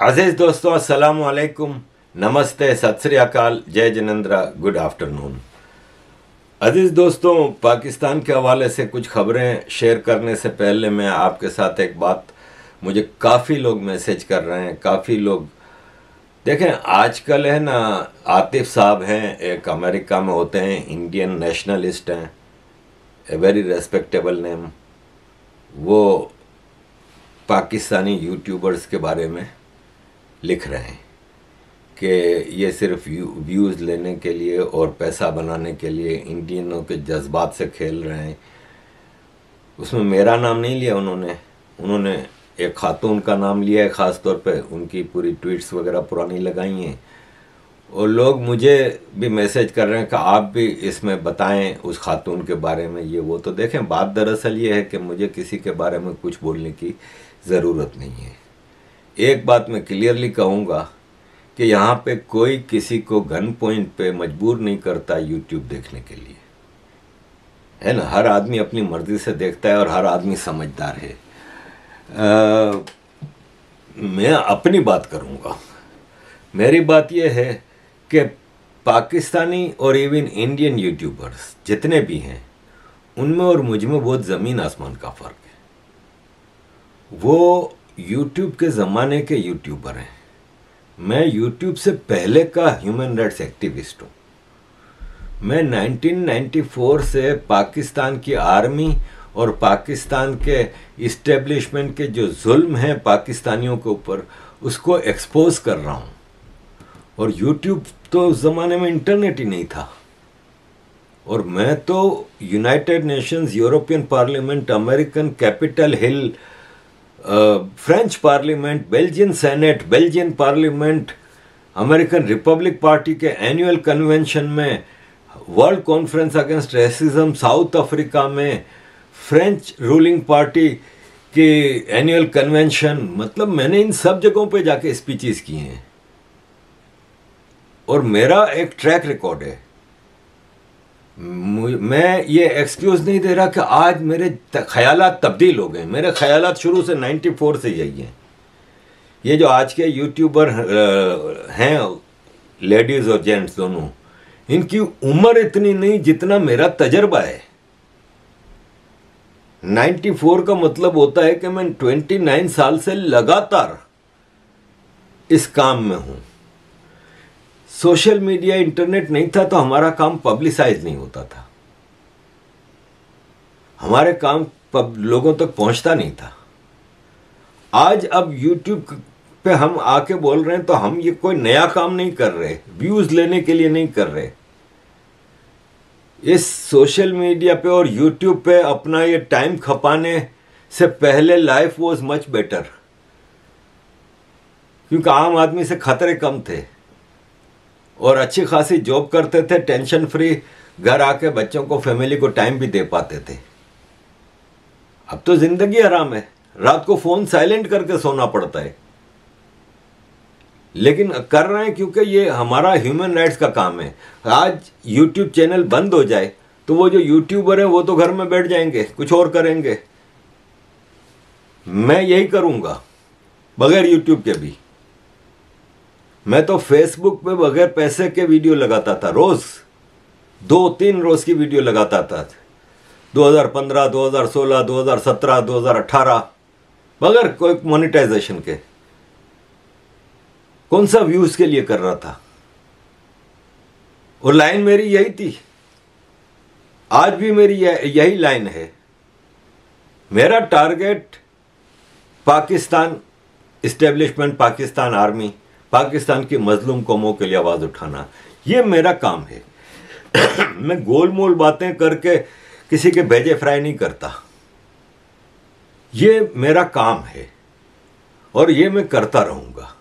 अजीज दोस्तों, अस्सलाम वालेकुम, नमस्ते, सत श्री अकाल, जय जिनेंद्र, गुड आफ्टरनून। अजीज दोस्तों, पाकिस्तान के हवाले से कुछ खबरें शेयर करने से पहले मैं आपके साथ एक बात, मुझे काफ़ी लोग मैसेज कर रहे हैं, काफ़ी लोग देखें आजकल है ना, आतिफ साहब हैं, एक अमेरिका में होते हैं, इंडियन नेशनलिस्ट हैं, ए वेरी रेस्पेक्टेबल नेम। वो पाकिस्तानी यूट्यूबर्स के बारे में लिख रहे हैं कि ये सिर्फ व्यूज़ लेने के लिए और पैसा बनाने के लिए इंडियनों के जज्बात से खेल रहे हैं। उसमें मेरा नाम नहीं लिया उन्होंने एक खातून का नाम लिया है, ख़ास तौर पे उनकी पूरी ट्वीट्स वगैरह पुरानी लगाई हैं। और लोग मुझे भी मैसेज कर रहे हैं कि आप भी इसमें बताएं उस खातून के बारे में, ये वो। तो देखें, बात दरअसल ये है कि मुझे किसी के बारे में कुछ बोलने की ज़रूरत नहीं है। एक बात मैं क्लियरली कहूँगा कि यहाँ पे कोई किसी को गन पॉइंट पे मजबूर नहीं करता यूट्यूब देखने के लिए, है ना। हर आदमी अपनी मर्ज़ी से देखता है और हर आदमी समझदार है। मैं अपनी बात करूँगा। मेरी बात यह है कि पाकिस्तानी और इवन इंडियन यूट्यूबर्स जितने भी हैं, उनमें और मुझ में बहुत ज़मीन आसमान का फ़र्क है। वो यूट्यूब के ज़माने के यूट्यूबर हैं, मैं यूट्यूब से पहले का ह्यूमन राइट्स एक्टिविस्ट हूँ। मैं 1994 से पाकिस्तान की आर्मी और पाकिस्तान के इस्टेब्लिशमेंट के जो जुल्म हैं पाकिस्तानियों के ऊपर, उसको एक्सपोज कर रहा हूँ। और यूट्यूब तो उस ज़माने में इंटरनेट ही नहीं था। और मैं तो United Nations, European parliament, American Capitol Hill, French parliament, Belgian senate, Belgian parliament, American Republic party के एनुअल कन्वेंशन में, world conference against racism south Africa में, फ्रेंच रूलिंग पार्टी की एनुअल कन्वेंशन, मतलब मैंने इन सब जगहों पे जाके स्पीचेस की हैं। और मेरा एक ट्रैक रिकॉर्ड है। मैं ये एक्सक्यूज़ नहीं दे रहा कि आज मेरे ख्यालात तब्दील हो गए। मेरे ख्यालात शुरू से 94 से यही हैं। ये जो आज के यूट्यूबर हैं, लेडीज़ और जेंट्स दोनों, इनकी उम्र इतनी नहीं जितना मेरा तजर्बा है। 94 का मतलब होता है कि मैं 29 साल से लगातार इस काम में हूं। सोशल मीडिया, इंटरनेट नहीं था तो हमारा काम पब्लिसाइज नहीं होता था, हमारे काम लोगों तक पहुंचता नहीं था। आज अब यूट्यूब पे हम आके बोल रहे हैं तो हम ये कोई नया काम नहीं कर रहे, व्यूज लेने के लिए नहीं कर रहे। इस सोशल मीडिया पे और यूट्यूब पे अपना ये टाइम खपाने से पहले लाइफ वॉज मच बेटर, क्योंकि आम आदमी से खतरे कम थे और अच्छी खासी जॉब करते थे, टेंशन फ्री, घर आके बच्चों को, फैमिली को टाइम भी दे पाते थे। अब तो जिंदगी आराम है, रात को फोन साइलेंट करके सोना पड़ता है, लेकिन कर रहे हैं क्योंकि ये हमारा ह्यूमन राइट्स का काम है। आज यूट्यूब चैनल बंद हो जाए तो वो जो यूट्यूबर हैं वो तो घर में बैठ जाएंगे, कुछ और करेंगे। मैं यही करूंगा बगैर यूट्यूब के भी। मैं तो फेसबुक पे बगैर पैसे के वीडियो लगाता था, रोज 2-3 रोज की वीडियो लगाता था। 2015, 2016, 2017, 2018, बगैर कोई मोनेटाइजेशन के। कौन सा व्यूज के लिए कर रहा था, और लाइन मेरी यही थी, आज भी मेरी यही लाइन है। मेरा target Pakistan establishment, Pakistan army, Pakistan की मजलूम कौमों के लिए आवाज उठाना, ये मेरा काम है। मैं गोलमोल बातें करके किसी के भेजे फ्राई नहीं करता, ये मेरा काम है और ये मैं करता रहूंगा।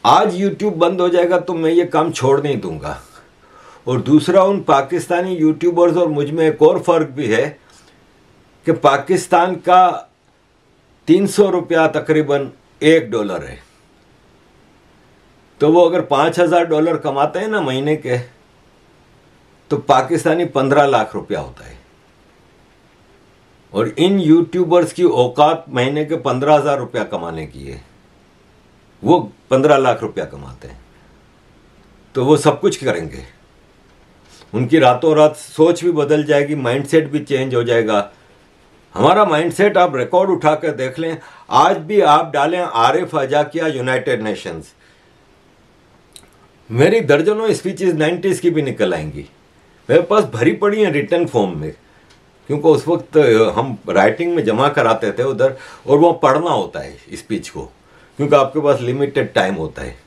आज यूट्यूब बंद हो जाएगा तो मैं ये काम छोड़ नहीं दूंगा। और दूसरा, उन पाकिस्तानी यूट्यूबर्स और मुझ में एक और फर्क भी है कि पाकिस्तान का 300 रुपया तकरीबन $1 है। तो वो अगर $5000 कमाते हैं ना महीने के, तो पाकिस्तानी 15 लाख रुपया होता है। और इन यूट्यूबर्स की औकात महीने के 15,000 रुपया कमाने की है। वो 15 लाख रुपया कमाते हैं, तो वो सब कुछ करेंगे। उनकी रातों रात सोच भी बदल जाएगी, माइंडसेट भी चेंज हो जाएगा। हमारा माइंडसेट आप रिकॉर्ड उठा कर देख लें, आज भी आप डालें आरिफ अजाकिया यूनाइटेड नेशंस, मेरी दर्जनों स्पीचेस 90s की भी निकल आएंगी, मेरे पास भरी पड़ी हैं रिटर्न फॉर्म में, क्योंकि उस वक्त हम राइटिंग में जमा कराते थे उधर, और वो पढ़ना होता है स्पीच को, क्योंकि आपके पास लिमिटेड टाइम होता है।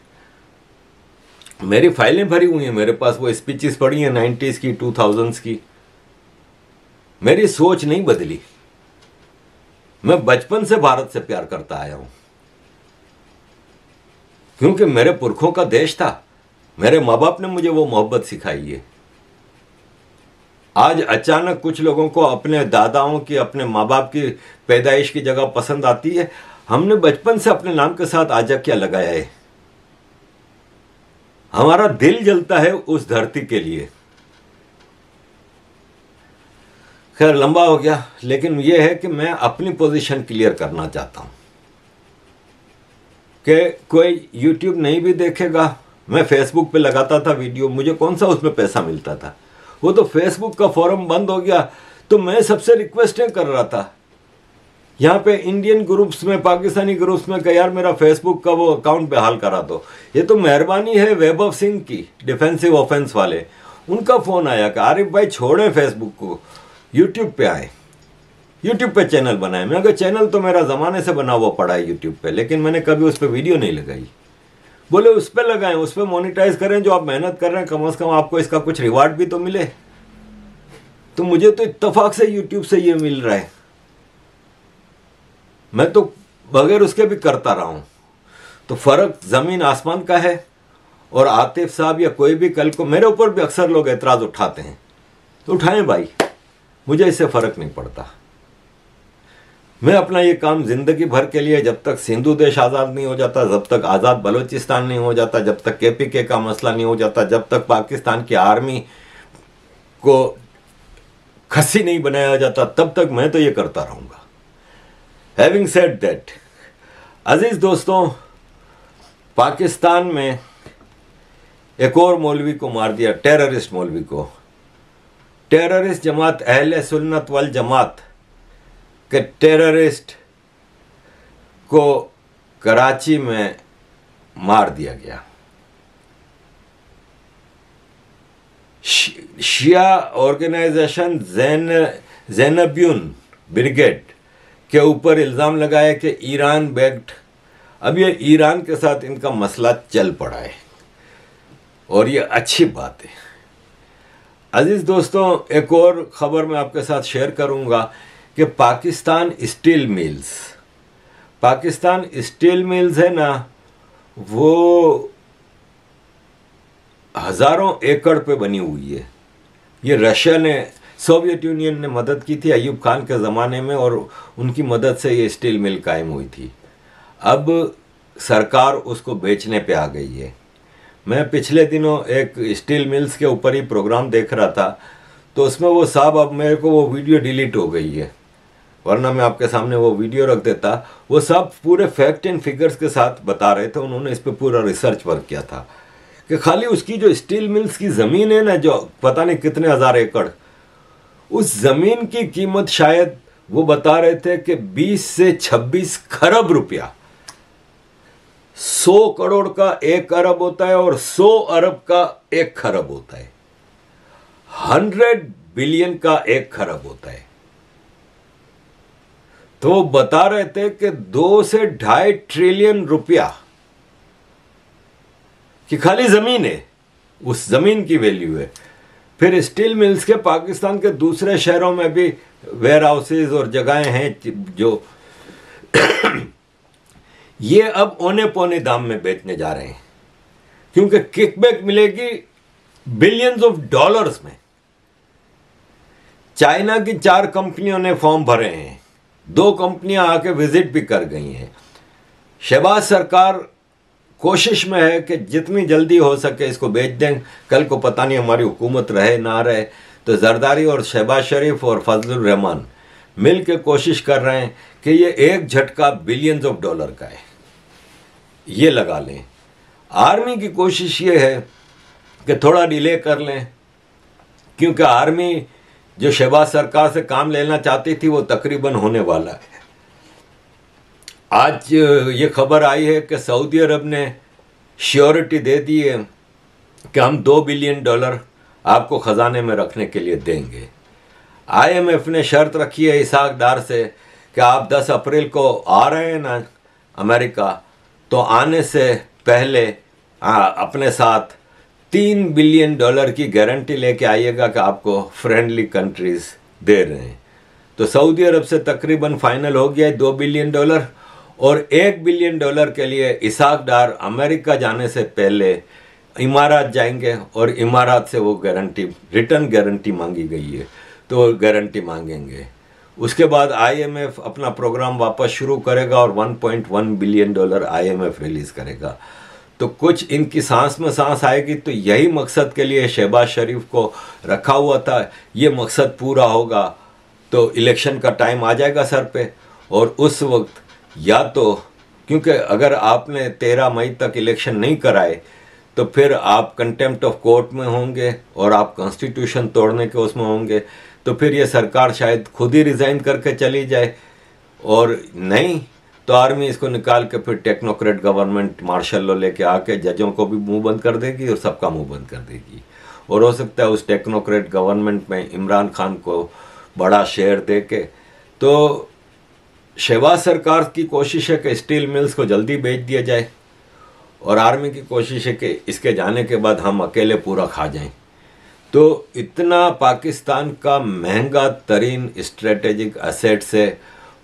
मेरी फाइलें भरी हुई हैं, मेरे पास वो स्पीचेस पड़ी हैं 90s की, 2000s की। मेरी सोच नहीं बदली, मैं बचपन से भारत से प्यार करता आया हूं, क्योंकि मेरे पुरखों का देश था, मेरे माँ बाप ने मुझे वो मोहब्बत सिखाई है। आज अचानक कुछ लोगों को अपने दादाओं की, अपने माँ बाप की पैदाइश की जगह पसंद आती है। हमने बचपन से अपने नाम के साथ आजाकिया लगाया है, हमारा दिल जलता है उस धरती के लिए। खैर लंबा हो गया, लेकिन यह है कि मैं अपनी पोजीशन क्लियर करना चाहता हूं कि कोई यूट्यूब नहीं भी देखेगा। मैं फेसबुक पे लगाता था वीडियो, मुझे कौन सा उसमें पैसा मिलता था, वो तो फेसबुक का फोरम बंद हो गया। तो मैं सबसे रिक्वेस्टें कर रहा था यहाँ पे इंडियन ग्रुप्स में, पाकिस्तानी ग्रुप्स में, कि यार मेरा फेसबुक का वो अकाउंट बहाल करा दो। ये तो मेहरबानी है वैभव सिंह की, डिफेंसिव ऑफेंस वाले, उनका फोन आया कि आरिफ भाई छोड़ें फेसबुक को, यूट्यूब पे आए, यूट्यूब पे चैनल बनाए। मैं अगर चैनल तो मेरा ज़माने से बना हुआ पड़ा है यूट्यूब पे, लेकिन मैंने कभी उस पर वीडियो नहीं लगाई। बोले उस पर लगाएं, उस पर मोनिटाइज करें, जो आप मेहनत कर रहे हैं कम से कम आपको इसका कुछ रिवार्ड भी तो मिले। तो मुझे तो इत्तेफाक से यूट्यूब से ये मिल रहा है, मैं तो बगैर उसके भी करता रहा हूं। तो फर्क जमीन आसमान का है। और आतिफ साहब या कोई भी कल को मेरे ऊपर भी अक्सर लोग एतराज उठाते हैं, तो उठाएं भाई, मुझे इससे फर्क नहीं पड़ता। मैं अपना ये काम जिंदगी भर के लिए, जब तक सिंधु देश आज़ाद नहीं हो जाता, जब तक आज़ाद बलूचिस्तान नहीं हो जाता, जब तक KPK का मसला नहीं हो जाता, जब तक पाकिस्तान की आर्मी को खस्सी नहीं बनाया जाता, तब तक मैं तो ये करता रहूँगा। हैविंग सेड दैट, अजीज दोस्तों, पाकिस्तान में एक और मौलवी को मार दिया, टेररिस्ट मौलवी को। टेररिस्ट जमात अहले सुन्नत वल जमात के टेररिस्ट को कराची में मार दिया गया। शिया ऑर्गेनाइजेशन ज़ैनबियुन ब्रिगेड के ऊपर इल्ज़ाम लगाया कि ईरान बैक्ड। अब ये ईरान के साथ इनका मसला चल पड़ा है, और ये अच्छी बात है। अजीज़ दोस्तों, एक और ख़बर मैं आपके साथ शेयर करूंगा कि पाकिस्तान स्टील मिल्स है ना, वो हज़ारों एकड़ पे बनी हुई है। ये रशिया ने, सोवियत यूनियन ने मदद की थी अयूब खान के ज़माने में, और उनकी मदद से ये स्टील मिल कायम हुई थी। अब सरकार उसको बेचने पे आ गई है। मैं पिछले दिनों एक स्टील मिल्स के ऊपर ही प्रोग्राम देख रहा था, तो उसमें वो साहब, अब मेरे को वो वीडियो डिलीट हो गई है, वरना मैं आपके सामने वो वीडियो रख देता। वो साहब पूरे फैक्ट एंड फिगर्स के साथ बता रहे थे, उन्होंने इस पर पूरा रिसर्च वर्क किया था कि खाली उसकी जो स्टील मिल्स की ज़मीन है ना, जो पता नहीं कितने हज़ार एकड़, उस ज़मीन की कीमत शायद वो बता रहे थे कि 20 से 26 खरब रुपया। 100 करोड़ का 1 अरब होता है, और 100 अरब का 1 खरब होता है। 100 बिलियन का 1 खरब होता है। तो बता रहे थे कि 2 से 2.5 ट्रिलियन रुपया की खाली जमीन है, उस जमीन की वैल्यू है। फिर स्टील मिल्स के पाकिस्तान के दूसरे शहरों में भी वेयर हाउसेज और जगहें हैं जो ये अब औने पौने दाम में बेचने जा रहे हैं, क्योंकि किकबैक मिलेगी बिलियंस ऑफ डॉलर्स में। चाइना की 4 कंपनियों ने फॉर्म भरे हैं, 2 कंपनियां आके विजिट भी कर गई हैं। शहबाज सरकार कोशिश में है कि जितनी जल्दी हो सके इसको बेच दें। कल को पता नहीं हमारी हुकूमत रहे ना रहे, तो जरदारी और शहबाज शरीफ और फजलुर रहमान मिल के कोशिश कर रहे हैं कि ये एक झटका बिलियंस ऑफ डॉलर का है। ये लगा लें। आर्मी की कोशिश ये है कि थोड़ा डिले कर लें, क्योंकि आर्मी जो शहबाज सरकार से काम लेना चाहती थी वो तकरीबन होने वाला है। आज ये खबर आई है कि सऊदी अरब ने श्योरिटी दे दी है कि हम $2 बिलियन आपको ख़जाने में रखने के लिए देंगे। IMF ने शर्त रखी है इसहाक डार से कि आप 10 अप्रैल को आ रहे हैं ना अमेरिका, तो आने से पहले अपने साथ $3 बिलियन की गारंटी लेके आइएगा कि आपको फ्रेंडली कंट्रीज दे रहे हैं। तो सऊदी अरब से तकरीबन फाइनल हो गया है $2 बिलियन, और $1 बिलियन के लिए इसहाक डार अमेरिका जाने से पहले इमारात जाएंगे और इमारात से वो गारंटी, रिटर्न गारंटी मांगी गई है तो गारंटी मांगेंगे। उसके बाद IMF अपना प्रोग्राम वापस शुरू करेगा और $1.1 बिलियन IMF रिलीज करेगा। तो कुछ इनकी सांस में सांस आएगी। तो यही मकसद के लिए शहबाज शरीफ को रखा हुआ था। ये मकसद पूरा होगा तो इलेक्शन का टाइम आ जाएगा सर पे, और उस वक्त या तो, क्योंकि अगर आपने 13 मई तक इलेक्शन नहीं कराए तो फिर आप कंटेम्प्ट ऑफ कोर्ट में होंगे और आप कॉन्स्टिट्यूशन तोड़ने के उसमें होंगे, तो फिर ये सरकार शायद खुद ही रिज़ाइन करके चली जाए, और नहीं तो आर्मी इसको निकाल के फिर टेक्नोक्रेट गवर्नमेंट मार्शल लॉ लेके आके जजों को भी मुंह बंद कर देगी और सबका मुंह बंद कर देगी। और हो सकता है उस टेक्नोक्रेट गवर्नमेंट में इमरान खान को बड़ा शेयर दे के। तो शहबाज सरकार की कोशिश है कि स्टील मिल्स को जल्दी बेच दिया जाए, और आर्मी की कोशिश है कि इसके जाने के बाद हम अकेले पूरा खा जाएं। तो इतना पाकिस्तान का महंगा तरीन स्ट्रेटेजिक एसेट्स है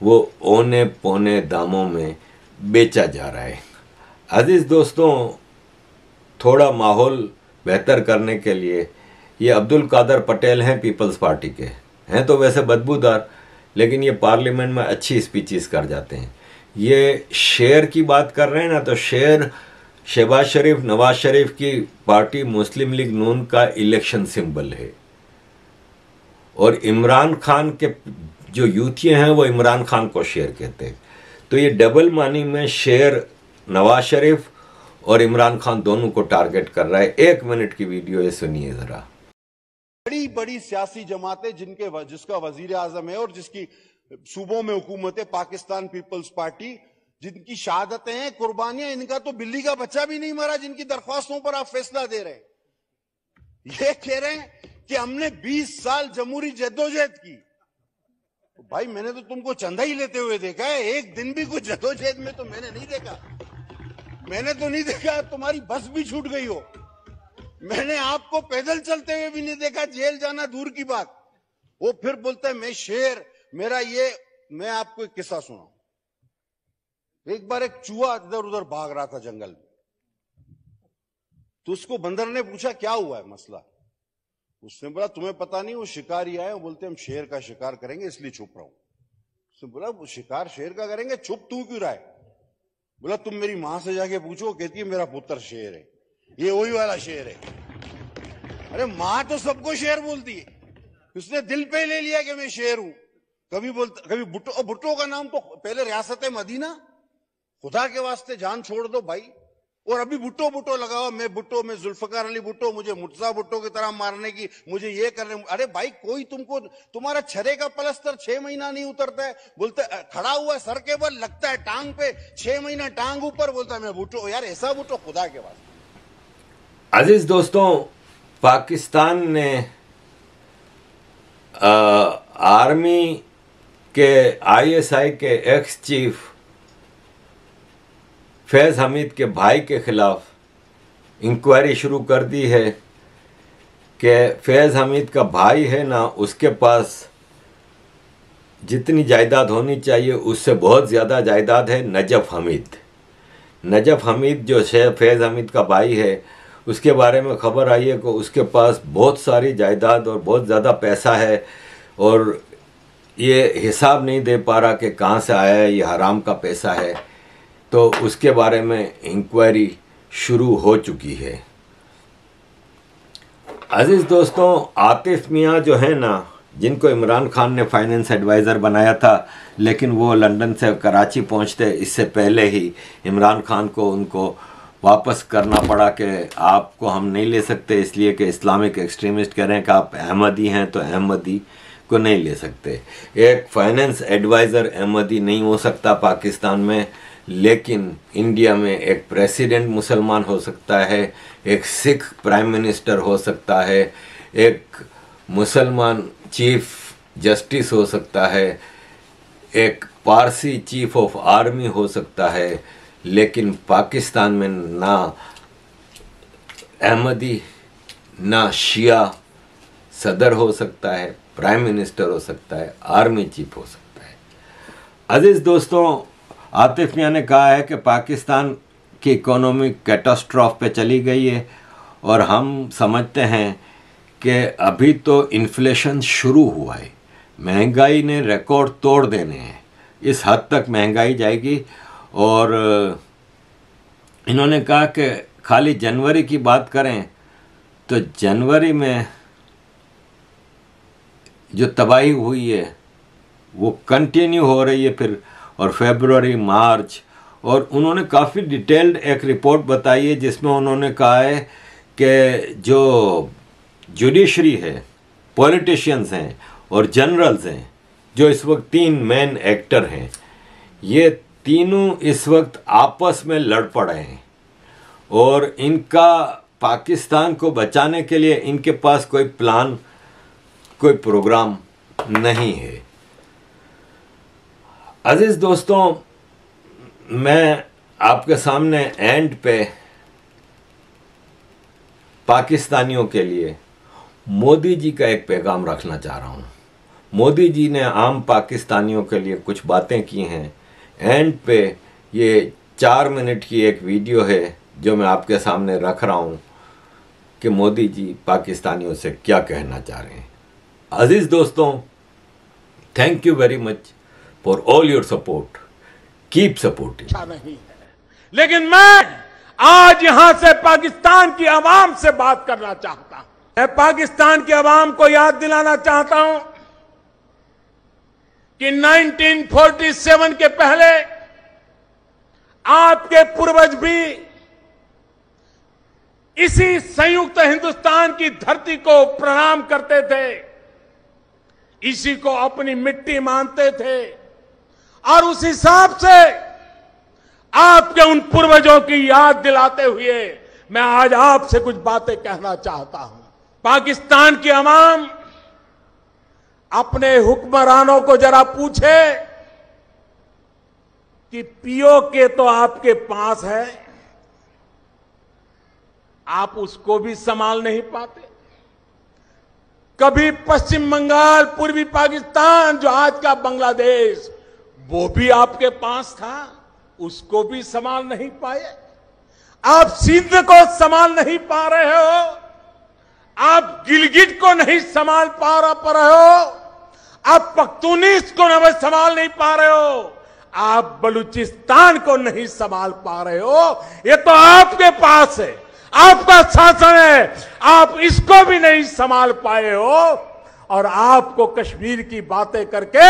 वो औने पौने दामों में बेचा जा रहा है। अजीज़ दोस्तों, थोड़ा माहौल बेहतर करने के लिए ये अब्दुल कादर पटेल हैं, पीपल्स पार्टी के हैं, तो वैसे बदबूदार, लेकिन ये पार्लियामेंट में अच्छी स्पीचेस कर जाते हैं। ये शेर की बात कर रहे हैं ना, तो शेर शहबाज शरीफ, नवाज शरीफ की पार्टी मुस्लिम लीग नून का इलेक्शन सिंबल है, और इमरान खान के जो यूथिये हैं वो इमरान खान को शेर कहते हैं। तो ये डबल मानी में शेर नवाज शरीफ और इमरान खान दोनों को टारगेट कर रहा है। 1 मिनट की वीडियो है, सुनिए जरा। बड़ी बड़ी सियासी जमातें जिसका वजीर आजम है और जिसकी सूबों में हुकूमत है, पाकिस्तान पीपल्स पार्टी, जिनकी शहादतें हैं, कुर्बानियां, इनका तो बिल्ली का बच्चा भी नहीं मरा, जिनकी दरख्वास्तों पर आप फैसला दे रहे हैं। ये कह रहे हैं कि हमने 20 साल जमहूरी जद्दोजहद की। तो भाई मैंने तो तुमको चंदा ही लेते हुए देखा है, एक दिन भी कुछ जद्दोजहद में तो मैंने नहीं देखा। मैंने तो नहीं देखा तुम्हारी बस भी छूट गई हो, मैंने आपको पैदल चलते हुए भी नहीं देखा, जेल जाना दूर की बात। वो फिर बोलता है मैं शेर, मेरा ये। मैं आपको एक किस्सा सुनाऊं। एक बार एक चूहा इधर उधर भाग रहा था जंगल में, तो उसको बंदर ने पूछा क्या हुआ है मसला। उसने बोला तुम्हें पता नहीं, वो शिकारी आए, वो बोलते हम शेर का शिकार करेंगे इसलिए छुप रहा हूं। उसने बोला वो शिकार शेर का करेंगे, छुप तू क्यों रहा है। बोला तुम मेरी मां से जाके पूछो, कहती है मेरा पुत्र शेर है, ये वही वाला शेर है। अरे मां तो सबको शेर बोलती है, उसने दिल पे ले लिया कि मैं शेर हूं। कभी बोलता, कभी भुट्टो, भुट्टो का नाम तो पहले रियासत मदीना, खुदा के वास्ते जान छोड़ दो भाई। और अभी भुट्टो भुट्टो लगाओ, मैं भुट्टो, मैं जुल्फकार अली भुट्टो, मुझे मुर्तजा भुट्टो की तरह मारने की, मुझे ये करने। अरे भाई कोई तुमको, तुम्हारा छरे का पलस्तर 6 महीना नहीं उतरता है, बोलते खड़ा हुआ है सर के बल, लगता है टांग पे, 6 महीना टांग ऊपर, बोलता है मैं भुट्टो। यार ऐसा भुट्टो खुदा के वास्ते। अजीज दोस्तों, पाकिस्तान ने आर्मी के ISI के एक्स चीफ फैज़ हमीद के भाई के खिलाफ इंक्वायरी शुरू कर दी है कि फैज़ हमीद का भाई है ना, उसके पास जितनी जायदाद होनी चाहिए उससे बहुत ज़्यादा जायदाद है नजफ़ हमीद। नजफ़ हमीद जो फैज़ हमीद का भाई है, उसके बारे में खबर आई है कि उसके पास बहुत सारी जायदाद और बहुत ज़्यादा पैसा है, और ये हिसाब नहीं दे पा रहा कि कहाँ से आया है, ये हराम का पैसा है। तो उसके बारे में इंक्वायरी शुरू हो चुकी है। अजीज़ दोस्तों, आतिफ मियाँ जो है ना, जिनको इमरान खान ने फाइनेंस एडवाइज़र बनाया था, लेकिन वो लंदन से कराची पहुंचते इससे पहले ही इमरान खान को उनको वापस करना पड़ा कि आपको हम नहीं ले सकते, इसलिए कि इस्लामिक एक्सट्रीमिस्ट कह रहे हैं कि आप अहमदी हैं तो अहमदी को नहीं ले सकते। एक फाइनेंस एडवाइज़र अहमदी नहीं हो सकता पाकिस्तान में, लेकिन इंडिया में एक प्रेसिडेंट मुसलमान हो सकता है, एक सिख प्राइम मिनिस्टर हो सकता है, एक मुसलमान चीफ जस्टिस हो सकता है, एक पारसी चीफ ऑफ आर्मी हो सकता है, लेकिन पाकिस्तान में ना अहमदी ना शिया सदर हो सकता है, प्राइम मिनिस्टर हो सकता है, आर्मी चीफ हो सकता है। अजीज़ दोस्तों, आतिफ मियां ने कहा है कि पाकिस्तान की इकोनॉमी कैटास्ट्रॉफ पे चली गई है, और हम समझते हैं कि अभी तो इन्फ्लेशन शुरू हुआ है, महंगाई ने रिकॉर्ड तोड़ देने हैं, इस हद तक महंगाई जाएगी। और इन्होंने कहा कि खाली जनवरी की बात करें तो जनवरी में जो तबाही हुई है वो कंटिन्यू हो रही है फिर, और फरवरी मार्च, और उन्होंने काफ़ी डिटेल्ड एक रिपोर्ट बताई है जिसमें उन्होंने कहा है कि जो जुडिशरी है, पॉलिटिशियंस हैं और जनरल्स हैं, जो इस वक्त 3 मेन एक्टर हैं, ये तीनों इस वक्त आपस में लड़ पड़े हैं, और इनका पाकिस्तान को बचाने के लिए इनके पास कोई प्लान, कोई प्रोग्राम नहीं है। अजीज दोस्तों, मैं आपके सामने एंड पे पाकिस्तानियों के लिए मोदी जी का एक पैगाम रखना चाह रहा हूँ। मोदी जी ने आम पाकिस्तानियों के लिए कुछ बातें की हैं। एंड पे ये 4 मिनट की एक वीडियो है जो मैं आपके सामने रख रहा हूँ कि मोदी जी पाकिस्तानियों से क्या कहना चाह रहे हैं। अजीज दोस्तों, thank you very much for all your support, keep supporting. नहीं है, लेकिन मैं आज यहां से पाकिस्तान की आवाम से बात करना चाहता हूं। मैं पाकिस्तान की आवाम को याद दिलाना चाहता हूं कि 1947 के पहले आपके पूर्वज भी इसी संयुक्त हिंदुस्तान की धरती को प्रणाम करते थे, इसी को अपनी मिट्टी मानते थे, और उस हिसाब से आपके उन पूर्वजों की याद दिलाते हुए मैं आज आपसे कुछ बातें कहना चाहता हूं। पाकिस्तान की आवाम अपने हुक्मरानों को जरा पूछे कि पीओके तो आपके पास है, आप उसको भी संभाल नहीं पाते। कभी पश्चिम बंगाल, पूर्वी पाकिस्तान जो आज का बांग्लादेश, वो भी आपके पास था, उसको भी संभाल नहीं पाए। आप सिंध को संभाल नहीं पा रहे हो, आप गिलगिट को नहीं संभाल पा रहे हो, आप पख्तूनिस को नहीं संभाल नहीं पा रहे हो, आप बलूचिस्तान को नहीं संभाल पा रहे हो। ये तो आपके पास है, आपका शासन है, आप इसको भी नहीं संभाल पाए हो, और आपको कश्मीर की बातें करके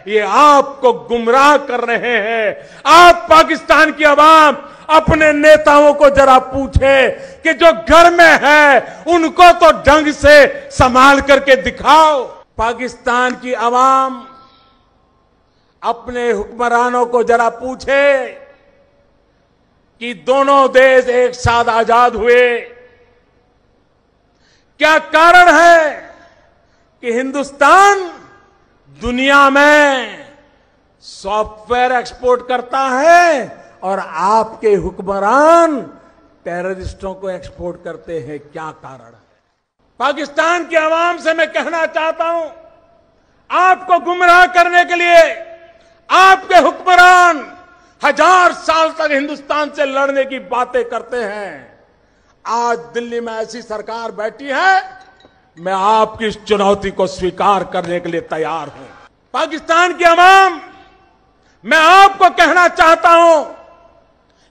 ये आपको गुमराह कर रहे हैं। आप पाकिस्तान की आवाम अपने नेताओं को जरा पूछे कि जो घर में है उनको तो ढंग से संभाल करके दिखाओ। पाकिस्तान की आवाम अपने हुक्मरानों को जरा पूछे कि दोनों देश एक साथ आजाद हुए, क्या कारण है कि हिंदुस्तान दुनिया में सॉफ्टवेयर एक्सपोर्ट करता है और आपके हुक्मरान टेररिस्टों को एक्सपोर्ट करते हैं? क्या कारण है? पाकिस्तान की आवाम से मैं कहना चाहता हूं, आपको गुमराह करने के लिए आपके हुक्मरान 1000 साल तक हिंदुस्तान से लड़ने की बातें करते हैं। आज दिल्ली में ऐसी सरकार बैठी है, मैं आपकी इस चुनौती को स्वीकार करने के लिए तैयार हूं। पाकिस्तान की आवाम, मैं आपको कहना चाहता हूं,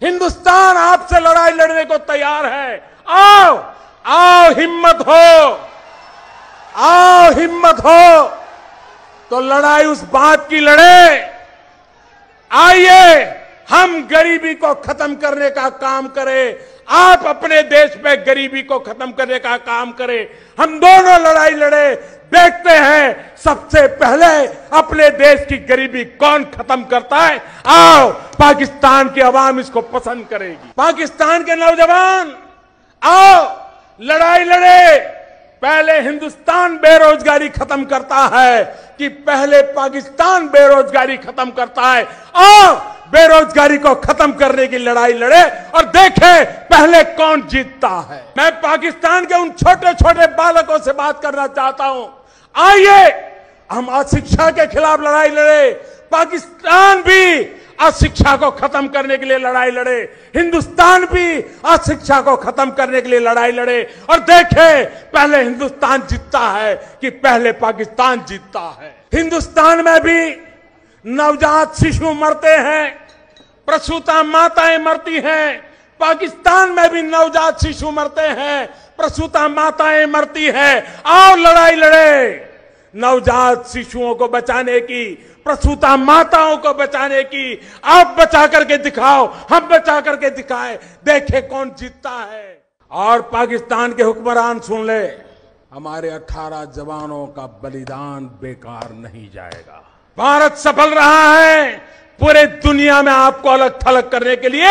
हिंदुस्तान आपसे लड़ाई लड़ने को तैयार है। आओ, आओ, हिम्मत हो, आओ, हिम्मत हो। तो लड़ाई उस बात की लड़े, आइए हम गरीबी को खत्म करने का काम करें, आप अपने देश में गरीबी को खत्म करने का काम करें, हम दोनों लड़ाई लड़े, देखते हैं सबसे पहले अपने देश की गरीबी कौन खत्म करता है। आओ, पाकिस्तान की आवाम इसको पसंद करेगी। पाकिस्तान के नौजवान आओ लड़ाई लड़े, पहले हिंदुस्तान बेरोजगारी खत्म करता है कि पहले पाकिस्तान बेरोजगारी खत्म करता है। आओ बेरोजगारी को खत्म करने की लड़ाई लड़े और देखें पहले कौन जीतता है। मैं पाकिस्तान के उन छोटे छोटे बालकों से बात करना चाहता हूं, आइए हम अशिक्षा के खिलाफ लड़ाई लड़े, पाकिस्तान भी अशिक्षा को खत्म करने के लिए लड़ाई लड़े, हिंदुस्तान भी अशिक्षा को खत्म करने के लिए लड़ाई लड़े और देखें पहले हिंदुस्तान जीतता है कि पहले पाकिस्तान जीतता है। हिंदुस्तान में भी नवजात शिशु मरते हैं, प्रसूता माताएं मरती हैं, पाकिस्तान में भी नवजात शिशु मरते हैं, प्रसूता माताएं मरती हैं। आओ लड़ाई लड़े नवजात शिशुओं को बचाने की, प्रसूता माताओं को बचाने की। आप बचा करके दिखाओ, हम बचा करके दिखाएं, देखे कौन जीतता है। और पाकिस्तान के हुक्मरान सुन ले, हमारे 18 जवानों का बलिदान बेकार नहीं जाएगा। भारत सफल रहा है पूरे दुनिया में आपको अलग थलग करने के लिए,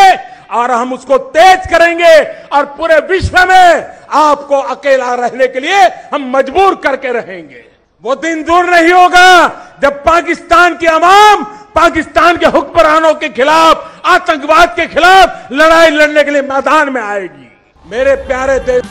और हम उसको तेज करेंगे और पूरे विश्व में आपको अकेला रहने के लिए हम मजबूर करके रहेंगे। वो दिन दूर नहीं होगा जब पाकिस्तान की आवाम पाकिस्तान के हुक्मरानों के खिलाफ, आतंकवाद के खिलाफ लड़ाई लड़ने के लिए मैदान में आएगी। मेरे प्यारे देश